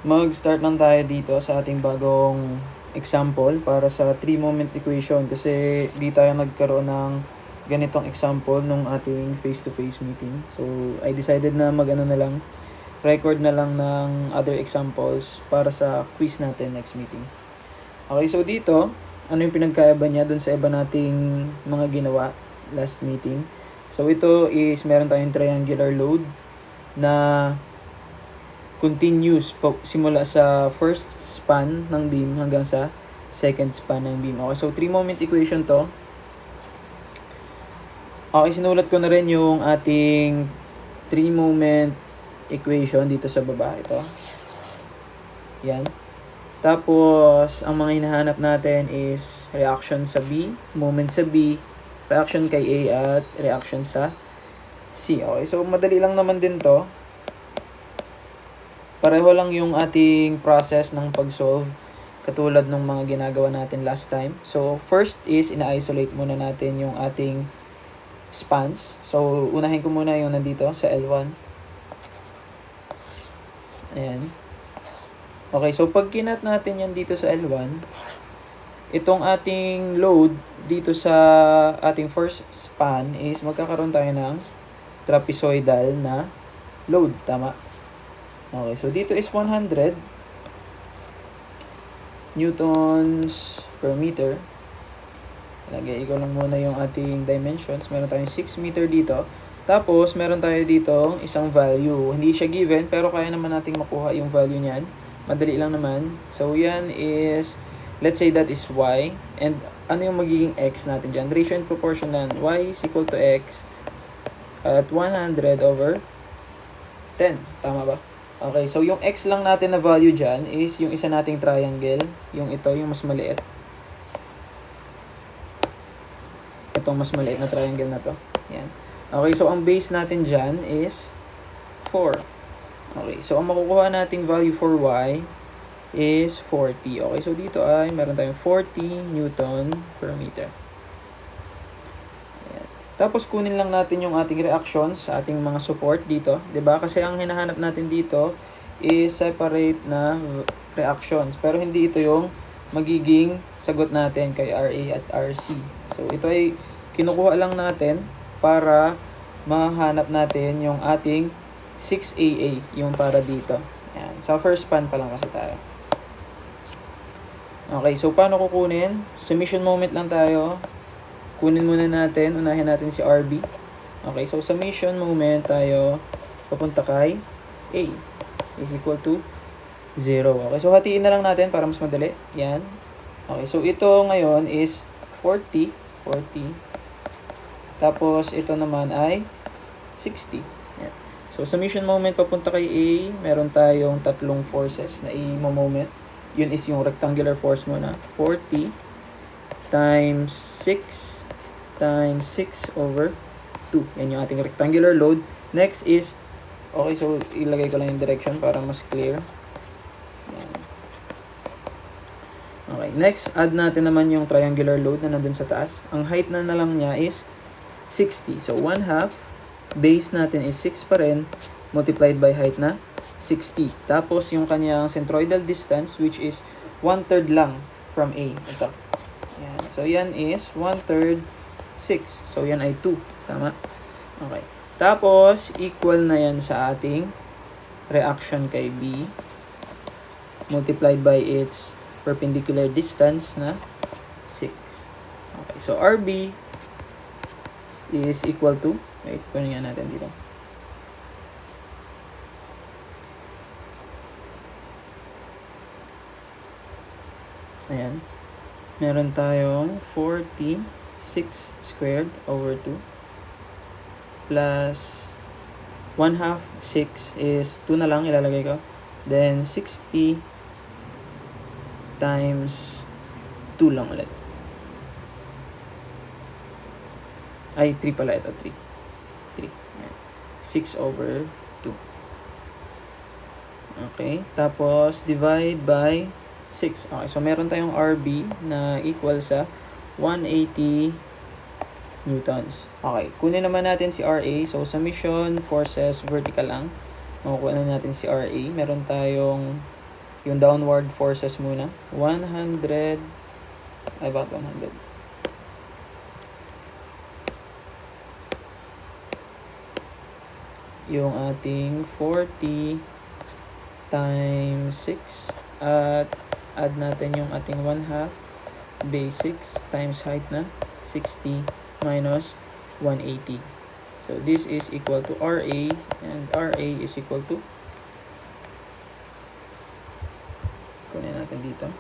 Mag-start lang tayo dito sa ating bagong example para sa 3-moment equation kasi di tayo nagkaroon ng ganitong example nung ating face-to-face meeting. So, I decided na mag-ano na lang, record na lang ng other examples para sa quiz natin next meeting. Okay, so dito, ano yung pinagkaiba niya dun sa iba nating mga ginawa last meeting? So, ito is meron tayong triangular load na continuous simula sa first span ng beam hanggang sa second span ng beam. Okay, so 3-moment equation to. Okay, sinulat ko na rin yung ating 3-moment equation dito sa baba. Ito. Yan. Tapos, ang mga hinahanap natin is reaction sa B, moment sa B, reaction kay A, at reaction sa C. Okay, so madali lang naman din to. Pareho lang yung ating process ng pag-solve katulad ng mga ginagawa natin last time. So, first is ina-isolate muna natin yung ating spans. So, unahin ko muna yung nandito sa L1. Ayan. Okay, so pag kinat natin yan dito sa L1, itong ating load dito sa ating first span is magkakaroon tayo ng trapezoidal na load. Tama? Okay, so dito is 100 newtons per meter. Lagay ko lang muna yung ating dimensions. Meron tayong 6 meter dito. Tapos, meron tayo dito isang value. Hindi siya given, pero kaya naman nating makuha yung value niyan. Madali lang naman. So, yan is, let's say that is y. And ano yung magiging x natin dyan? Ratio and proportion ng y is equal to x at 100 over 10. Tama ba? Okay, so yung x lang natin na value dyan is yung isa nating triangle. Yung ito, yung mas maliit. Itong mas maliit na triangle na to. Yan. Okay, so ang base natin dyan is 4. Okay, so ang makukuha nating value for y is 40. Okay, so dito ay meron tayong 40 newton per meter. Ayan. Tapos kunin lang natin yung ating reactions sa ating mga support dito. 'Di ba? Kasi ang hinahanap natin dito is separate na reactions. Pero hindi ito yung magiging sagot natin kay RA at RC. So ito ay kinukuha lang natin para mahanap natin yung ating 6AA, yung para dito. Yan. Sa first span pa lang kasi tayo. Okay, so paano kukunin? Summation moment lang tayo. Kunin muna natin, unahin natin si RB. Okay, so summation moment tayo papunta kay A is equal to 0. Okay, so hatiin na lang natin para mas madali. Yan. Okay, so ito ngayon is 40. Tapos ito naman ay 60. Yan. So summation moment papunta kay A, meron tayong tatlong forces na i-moment. Yun is yung rectangular force muna. 40 times 6 times 6 over 2. Yan yung ating rectangular load. Next is, okay, so ilagay ko lang yung direction para mas clear. Yan. Okay, next, add natin naman yung triangular load na nandun sa taas. Ang height na lang niya is 60. So, 1/2, base natin is 6 pa rin, multiplied by height na 60. Tapos, yung kanyang centroidal distance, which is 1/3 lang from A. Ito. Yan. So, yan is 1/3, 6. So, yan ay 2. Tama? Okay. Tapos, equal na yan sa ating reaction kay B, multiplied by its perpendicular distance na 6. Okay. So, RB is equal to, wait, kunin nga natin dito. Ayan. Meron tayong 46 squared over 2 plus 1/2, 6 is 2 na lang ilalagay ko. Then 60 times 2 lang ulit. Ay, 3 pala ito. 3. 6 over 2. Okay. Tapos, divide by 6. Okay. So, meron tayong RB na equal sa 180 newtons. Okay. Kunin naman natin si RA. So, summation forces vertical lang. Makukuha na natin si RA. Meron tayong yung downward forces muna. 100, about 100. Yung ating 40 times 6 at add natin yung ating 1/2 base 6 times height na 60 minus 180. So this is equal to RA, and RA is equal to, kunin natin dito,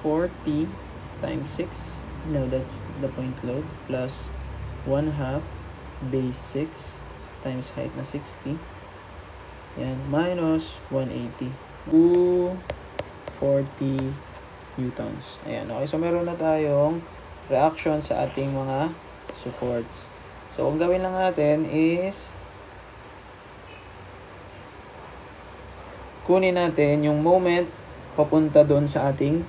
40 times 6, no, that's the point load, plus 1/2 base 6 times height na 60, yan, minus 180, 240 newtons. Ayan, okay, so meron na tayong reaction sa ating mga supports. So, ang gawin lang natin is kunin natin yung moment papunta doon sa ating,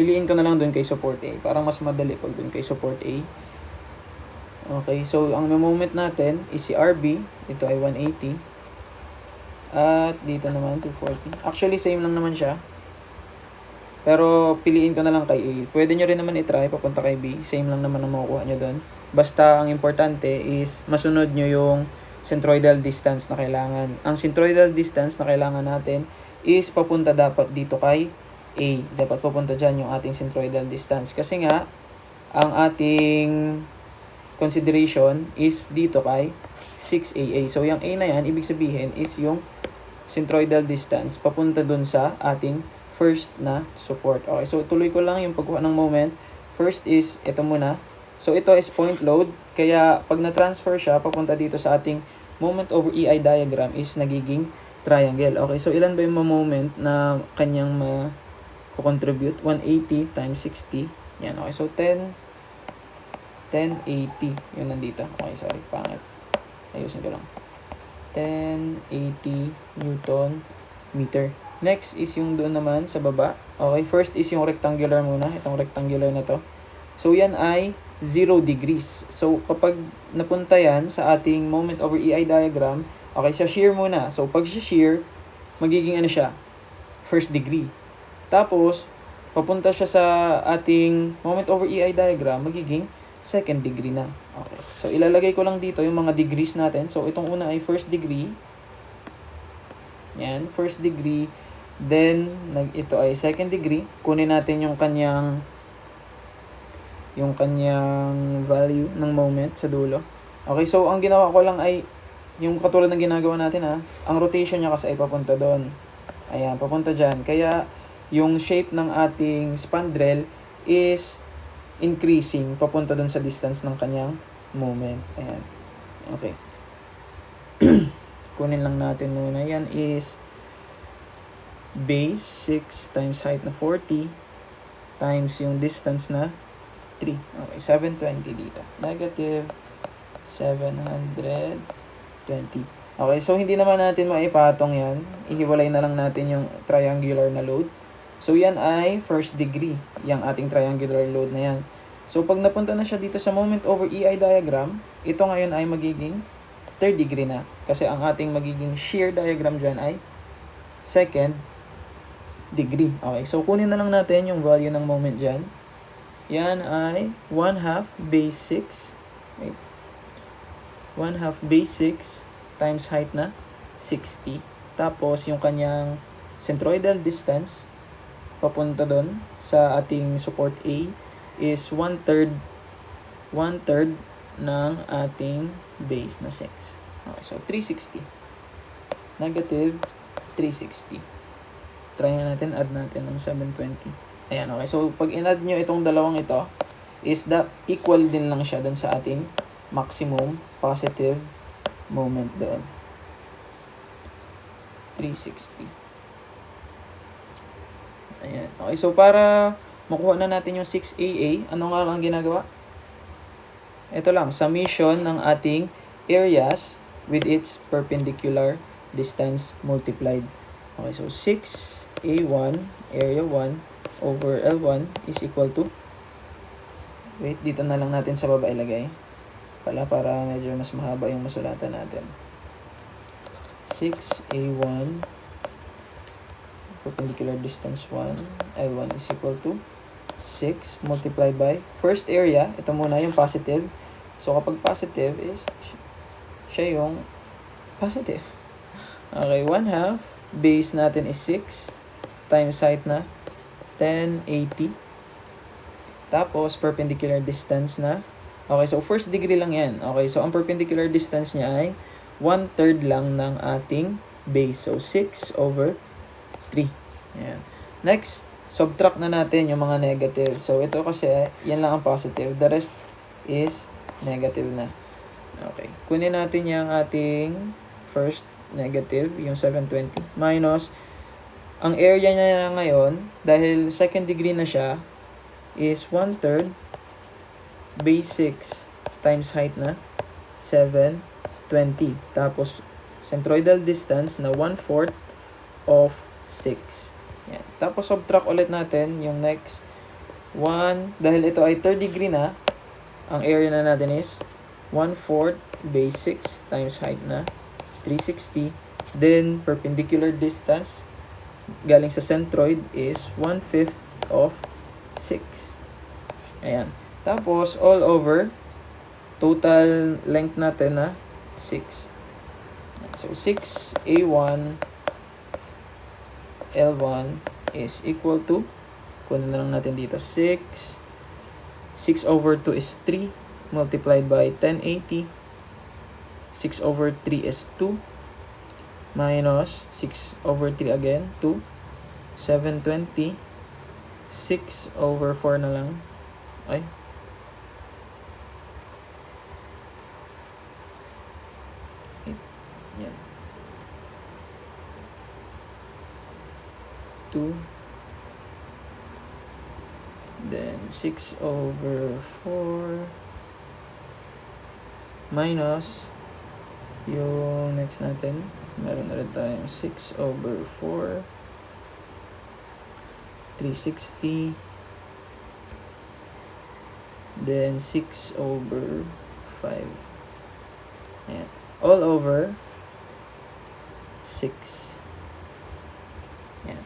piliin ko na lang doon kay support A. Parang mas madali pag doon kay support A. Okay, so ang moment natin is si RB. Ito ay 180. At dito naman 240. Actually, same lang naman siya. Pero piliin ko na lang kay A. Pwede nyo rin naman i-try papunta kay B. Same lang naman ang makukuha nyo doon. Basta ang importante is masunod nyo yung centroidal distance na kailangan. Ang centroidal distance na kailangan natin is papunta dapat dito kay A. Dapat papunta dyan yung ating centroidal distance. Kasi nga, ang ating consideration is dito kay 6AA. So, yung A na yan, ibig sabihin is yung centroidal distance papunta dun sa ating first na support. Okay, so tuloy ko lang yung pagkuha ng moment. First is, ito muna. So, ito is point load. Kaya, pag na-transfer siya, papunta dito sa ating moment over EI diagram is nagiging triangle. Okay, so ilan ba yung moment na kanyang ma-contribute? 180 times 60. Yan, okay. So, 1080. Yun nandito. Okay, sorry. Pangit. Ayusin ko lang. 1080 Newton meter. Next is yung doon naman sa baba. Okay, first is yung rectangular muna. Itong rectangular na to. So, yan ay 0 degrees. So, kapag napunta yan sa ating moment over EI diagram, okay, sa shear muna. So, pag shear, magiging ano siya? First degree. Tapos, papunta siya sa ating moment over EI diagram, magiging second degree na. Okay. So, ilalagay ko lang dito yung mga degrees natin. So, itong una ay first degree. Yan, first degree. Then, ito ay second degree. Kunin natin yung kanyang value ng moment sa dulo. Okay, so ang ginawa ko lang ay yung katulad ng ginagawa natin ang rotation niya kasi ay papunta doon. Ayan, papunta dyan. Kaya, yung shape ng ating spandrel is increasing papunta doon sa distance ng kanyang moment. Ayan. Okay. Kunin lang natin muna. Yan is base 6 times height na 40 times yung distance na 3. Okay, 720 dito. Negative 720. Okay, so hindi naman natin maipatong yan. Ihiwalay na lang natin yung triangular na load. So, yan ay first degree, yung ating triangular load na yan. So, pag napunta na siya dito sa moment over EI diagram, ito ngayon ay magiging third degree na. Kasi ang ating magiging shear diagram dyan ay second degree. Okay, so kunin na lang natin yung value ng moment dyan. Yan ay 1/2 base 6. Wait. 1/2 base 6 times height na 60. Tapos, yung kanyang centroidal distance papunta doon sa ating support A is 1/3 ng ating base na 6. Okay, so 360. Negative 360. Try natin, add natin ng 720. Ayan, okay. So, pag in-add nyo itong dalawang ito, is equal din lang siya doon sa ating maximum positive moment doon. 360. Ayan. Okay, so para makuha na natin yung 6AA, ano nga ang ginagawa? Ito lang, summation ng ating areas with its perpendicular distance multiplied. Okay, so 6A1, area 1, over L1 is equal to, wait, dito na lang natin sa baba ilagay. Para medyo mas mahaba yung masulatan natin. 6A1 perpendicular distance 1, L1 is equal to 6 multiplied by first area. Ito muna yung positive. So, kapag positive is, siya yung positive. Okay, 1/2. Base natin is 6 times height na 1080. Tapos, perpendicular distance na. Okay, so first degree lang yan. Okay, so ang perpendicular distance niya ay 1/3 lang ng ating base. So, 6/3. Ayan. Next, subtract na natin yung mga negative. So, ito kasi, yan lang ang positive. The rest is negative na. Okay. Kunin natin yung ating first negative, yung 720, minus, ang area niya ngayon, dahil second degree na siya, is 1/3 base 6 times height na 720. Tapos, centroidal distance na 1/4 of 6. Yan. Tapos, subtract ulit natin yung next 1. Dahil ito ay third degree na, ang area na natin is 1/4 base 6 times height na 360. Then, perpendicular distance galing sa centroid is 1/5 of 6. Ayan. Tapos, all over, total length natin na 6. So, 6A1 L1 is equal to, kunin na lang natin dito, 6. 6/2 is 3 multiplied by 1080. 6/3 is 2 minus 6/3 again, 2. 720. 6/4 na lang. Ay. Yan. 2. Then 6/4 minus yung next natin. Meron na rin tayong 6/4. 360. Then 6/5. Ayan. All over 6. Ayan.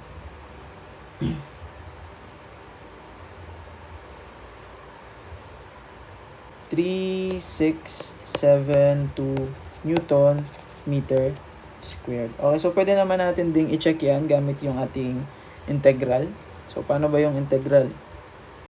Three, 6, 7, 2 Newton meter squared. Okay, so pwede naman natin ding i-check yan gamit yung ating integral. So, paano ba yung integral?